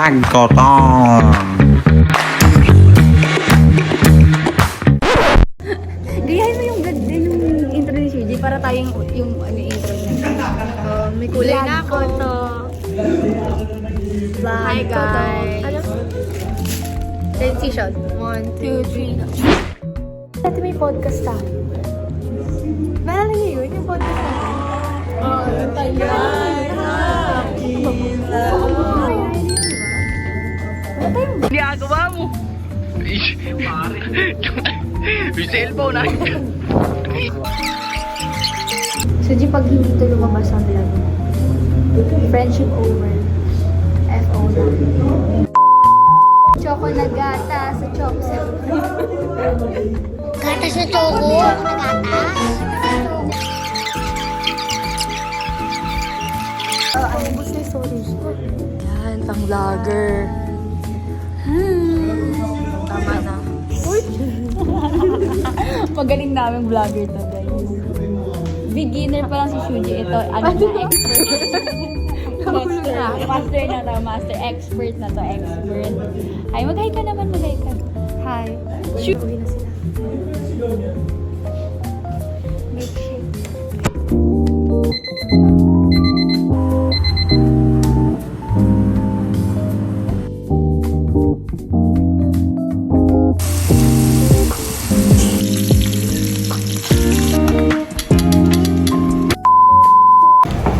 vlog ko to. Gayahin mo yung intro ni CJ para tayong yung intro niya. May kulay na ako to. Hi guys. Transition. 1, 2, 3. Dati may podcast tayo. Naalala niyo yun? Yung podcast natin? Ginagawa mo. May cellphone na. So, di pag hindi ito lumabas ang vlog, friendship over. FO na. Choco na gata sa chopset. Gatas na choco. Gatas. Ang bus na stories ko. Yan, pang vlogger. Tama na. Uy! Magaling namin vlogger to, guys. Beginner pa lang si Shuji. Ito, ano na, expert. Master na to, master. Expert na to, expert. Hi, mag-hi ka naman, mag-hi ka. Hi. Shoot! Uwi na sila. Milkshake.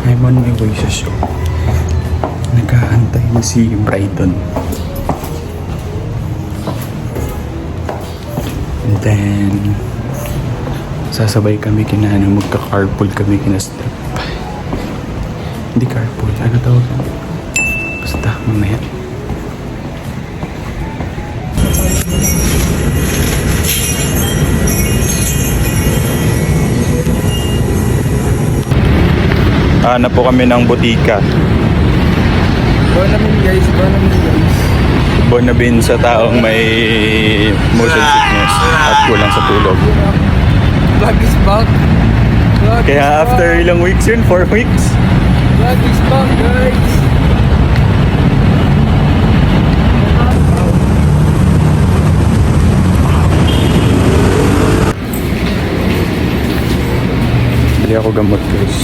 I'm on my way sa show. Nagkahantay na si Brighton. And then, sasabay kami magka-carpool kami kina Step. Hindi carpool, ano tawag? Basta, mamaya. Hanap po kami ng butika. Bonamin guys. Bonabin sa taong may motion sickness at kulang sa tulog. Vlog is back. Kaya after ilang weeks yun? 4 weeks? Vlog is back guys. Bili ako gamot guys.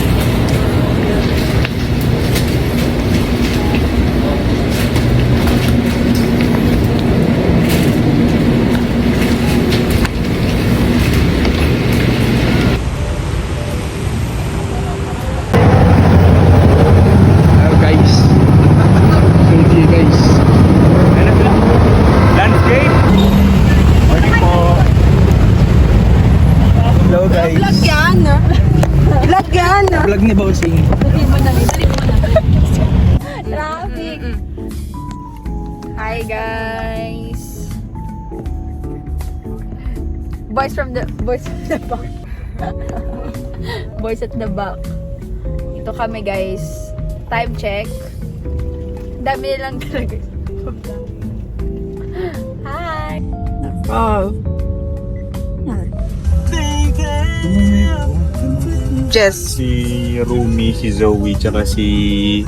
Hello guys. Suji guys. Landscape? Morning po. Hello guys. Vlog ni Bossing. Traffic! Hi guys! Boys at the back. Boys at the back. Ito kami guys. Time check. Dami nilang talaga. Hi! Jess. Si Rumi, si Zoe, tsaka si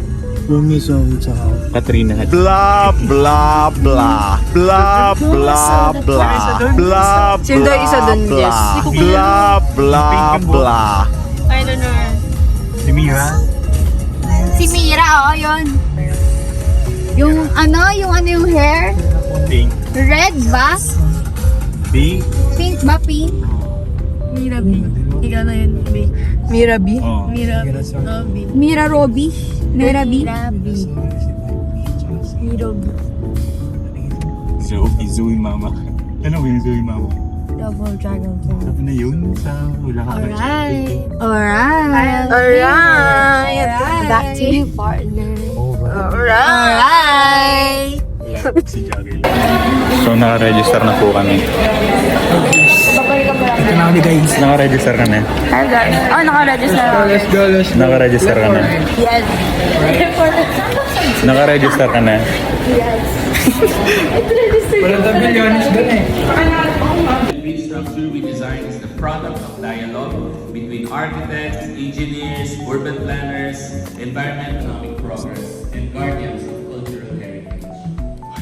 Rumi Zoe tsaka Katrina. Blah, blah, blah. Blah, blah, blah. Blah, Sino daw isa dun, Jess? Blah, blah, blah. I don't know. Si Mira? Si Mira, oh, yun. Yung yung hair? Pink. Red ba? Pink? Pink ba? Pink? Mira B. Ikaw na yun, B. Mira B? Oh. Mira B. Mira Roby? Mira B? Mira B. Zoe Mama. Ano ba yung Zoe Mama? Double Dragon King. Sabi na yun sa wala ka. Alright. Back to you, partner. Alright. Si Jagger. So naka-register na po kami. ito na kami guys. Naka-register ka na? Hi guys. Oh, naka-register na. Let's go. Naka-register ka na? Yes. Naka-register ka na? Walang tabelyonis dun eh. Bid structure we design is the product of dialogue between architects, engineers, urban planners, environmental economic progress, and guardians of cultural heritage.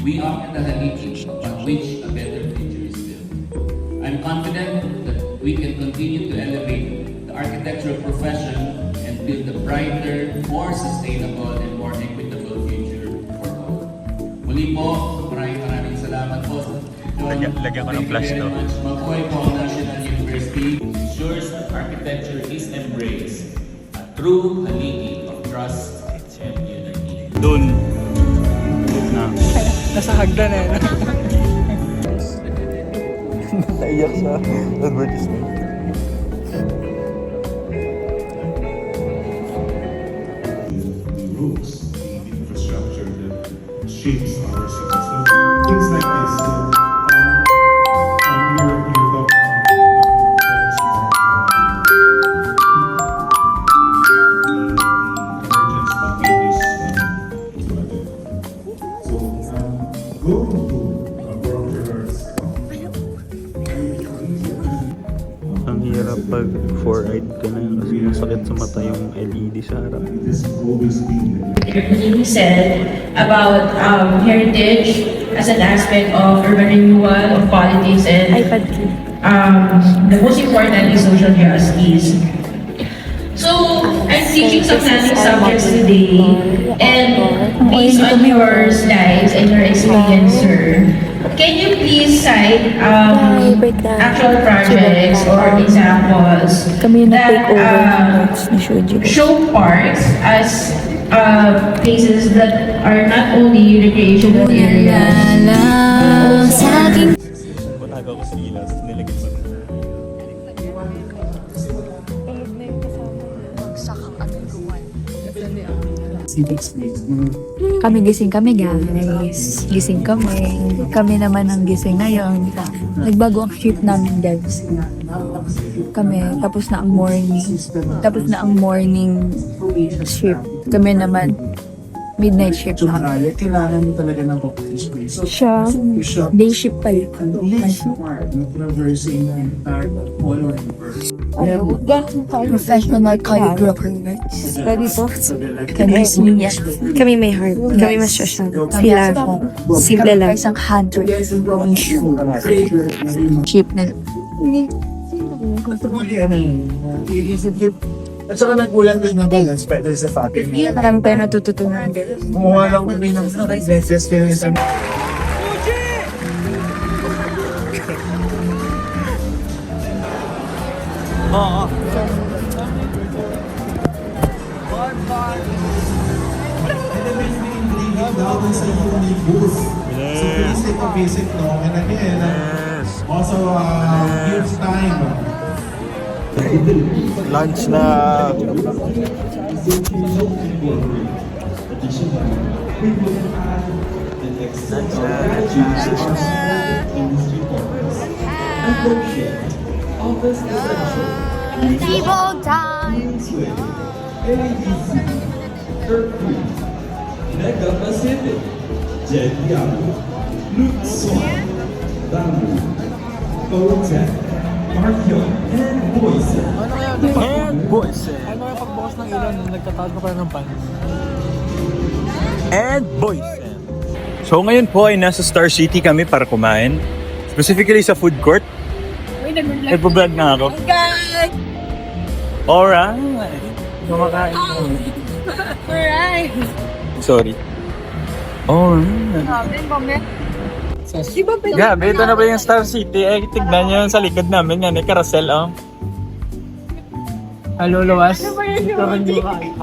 We honor the Haligi, upon which a better future is built. I'm confident that we can continue to elevate the architectural profession and build a brighter, more sustainable, and more equitable future for all. Muli po, maraming salamat po. Lagyan ko ng flash to. Mabuhay po ang National University. Ensures that architecture is embraced, a true haligi of trust and unity. Doon. Na. Nasa hagdan eh. Naiyak sa advertisement. The rules, the infrastructure that shapes our city. So things like this. Ang hirap pag 4-eyed ka na kasi masakit sa mata yung LED sa harap. You said about heritage as an aspect of urban renewal, of politics, and the most important is social justice. So, I'm teaching some planning subjects today, and based on your slides and your experience, sir, can you please cite actual projects or examples that show parks as places that are not only recreational areas? Patago ko sa ilas, nilagay ko. Kami gising kami guys. Gising kami. Kami naman ang gising ngayon. Nagbago ang shift namin guys. Kami, tapos na ang morning. Tapos na ang morning shift. Kami naman, midnight shift na. Kailangan mo talaga ng open space. Siya, day shift pa yun. Traversing the entire all over. Professional choreographer guys. Ready po? Kami may heart. Kami mas social. Sila, simple lang. Isang hunter. Ship na. At saka nagkulang din ng balance better sa fatin. Marami tayo natututunan. Kumuha lang kami ng business experience. Oo. So please take a visit, no? And again, also use time. Lunch na. Table time. Mega Pacific, Jediago, Luxon, Bamboo, Botek, Markion, and Boise. And boys. Ano kaya pagbukas ng ilaw nung nagtatago pa ng pan? And boys. So ngayon po ay nasa Star City kami para kumain. Specifically sa food court. Nagpo-vlog na ako. Alright. Kumakain ko. Alright. Sorry. Alright. Gabi, ito na ba yung Star City? Eh, tignan nyo sa likod namin yan. Eh, carousel, oh. Hello, Luwas.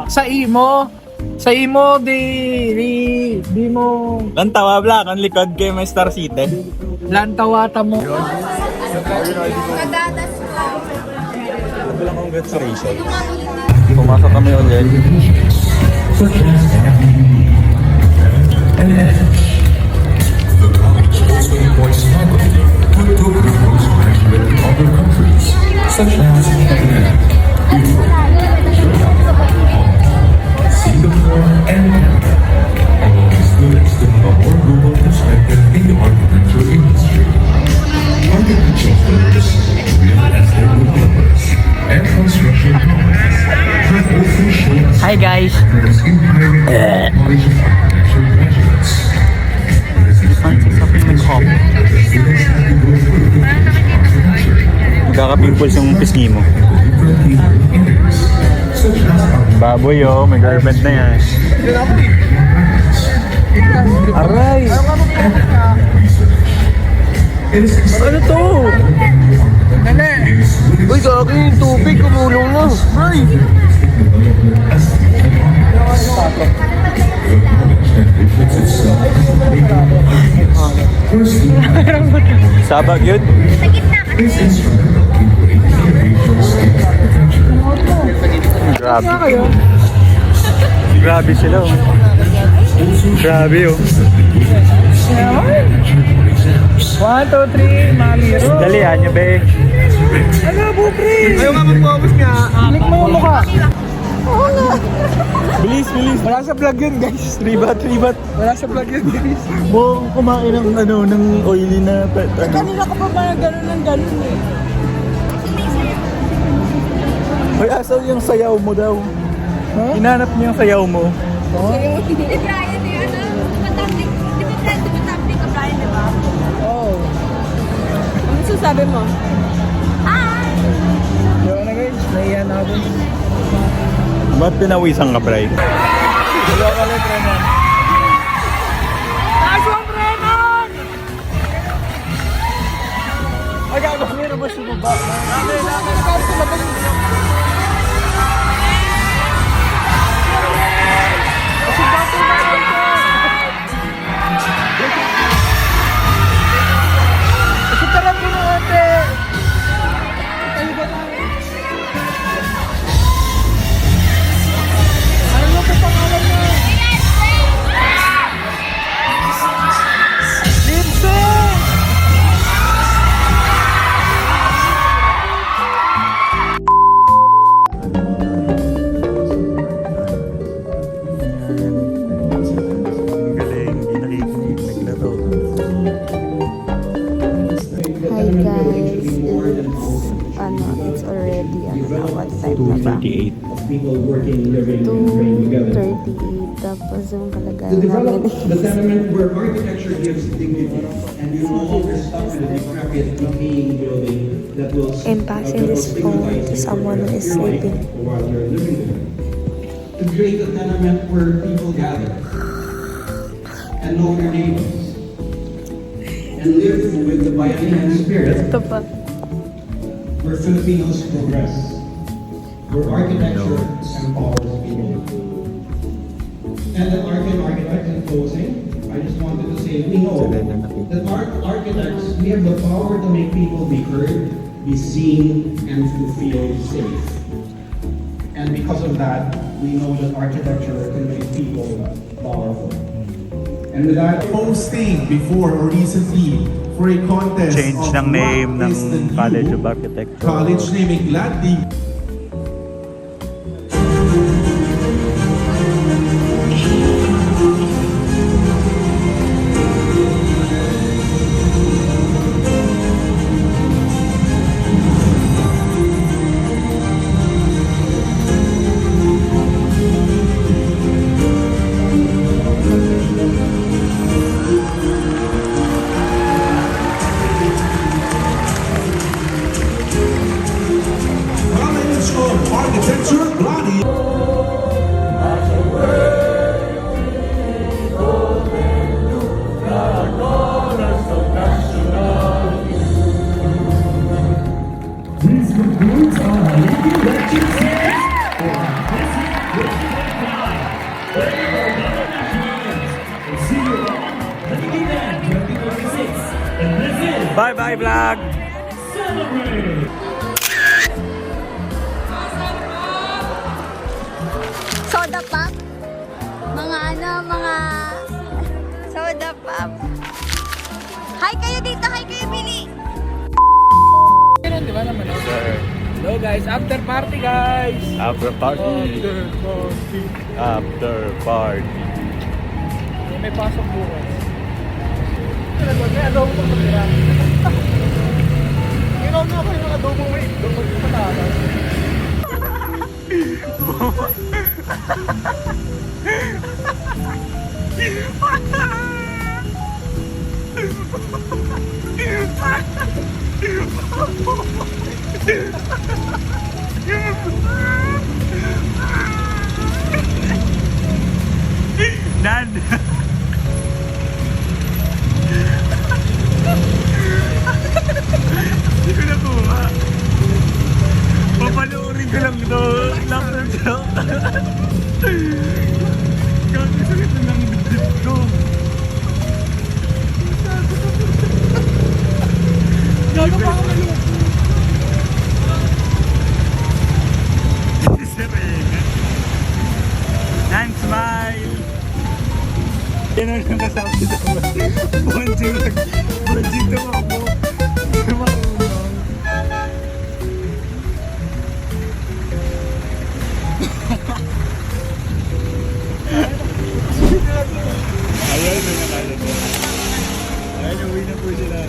Sa imo. Sa imo, di mo. Lantawa, Black. Ang likod kayo may Star City. Lantawata mo. Congratulations. Pumasok kami ulit. Such as Singapore and Canada. All of these students to have a more global perspective in the architecture industry. Architectural firms, real estate developers, and construction companies have also shown us Hi, guys. that is in hiring knowledge of architecture graduates. This is hop. Magkaka-pimples yung pisngi mo. Baboy oh, may girlfriend na yan. Aray! Ano to? Nene! Uy, sa akin yung tubig, kumulong na. Ay! Sabag yun? Grabe. Grabe sila oh. Grabe oh. 1, 2, 3, mami. Dalihan nyo be. Ano, bupre? Ayaw nga mag-focus nga. Click mo yung mukha. Oo nga. Bilis, bilis. Wala sa vlog yun, guys. Ribat, ribat. Wala sa vlog yun, guys. Mo kumain ng ano, ng oily na Kanina ka pa ba gano'n ng gano'n eh? Hoy, asaw yung sayaw mo daw. Huh? Hinanap niyo yung sayaw mo. Si Brian eh, ano? Di ba tumatapik ka Brian, di ba? Oo. Ano sasabi mo? Yun na guys, naiyan ako dun. Ba't pinawisan ka, Bray? Wala ka lang, Trenan. Aswang Trenan! Ay, gago, meron ba siya baba? Nakakita sa labas. Kasi bato na rin ko. Kasi tarap ko na ate. Ano ba tayo? Ano po pangalan mo? Vincent! Ang galing, hindi nakikinig, naglaro. Hi guys, it's already what time na ba? 2:38. 2:38 tapos yung kalagayan namin The tenement where architecture gives dignity and you no longer stuck in a decrepit, decaying building that will and passing this phone to someone who is sleeping. while you're living there. To create a tenement where people gather and know their neighbors and live with the Bayanihan spirit Ito pa. where Filipinos progress, where architecture empowers people. And the architects in closing, I just wanted to say we know that architects, we have the power to make people be heard, be seen, and to feel safe. And because of that, we know that architecture can make people powerful. And with that, Posting before or recently for a contest Change of ng name what ng is the new College of Architecture. college naming gladly. College of Architecture Gladi. This concludes our Lady Lecture Series for this We'll see you on Lady Land 2026. And this is Bye-bye, vlog! Celebrate! Soda pop. Mga soda pop. Hi kayo dito, hi kayo Billy. Ganun, di ba naman? Sir, Hello guys, after party guys! after party. After party. May pasok bukas. May adobo pa matira. Ginaw na ako yung adobo may itlog patatas. Nan! Hindi ko nakuha. Papanoorin ko lang ito. Laughter joke. Kakasakit na lang dito ko. Gago pa ako malo. Nan, smile! Yan ang nakasabi sa mga. Bonjing lang. Bonjing tumakbo. Tumakbo. Ayan, uwi na po sila.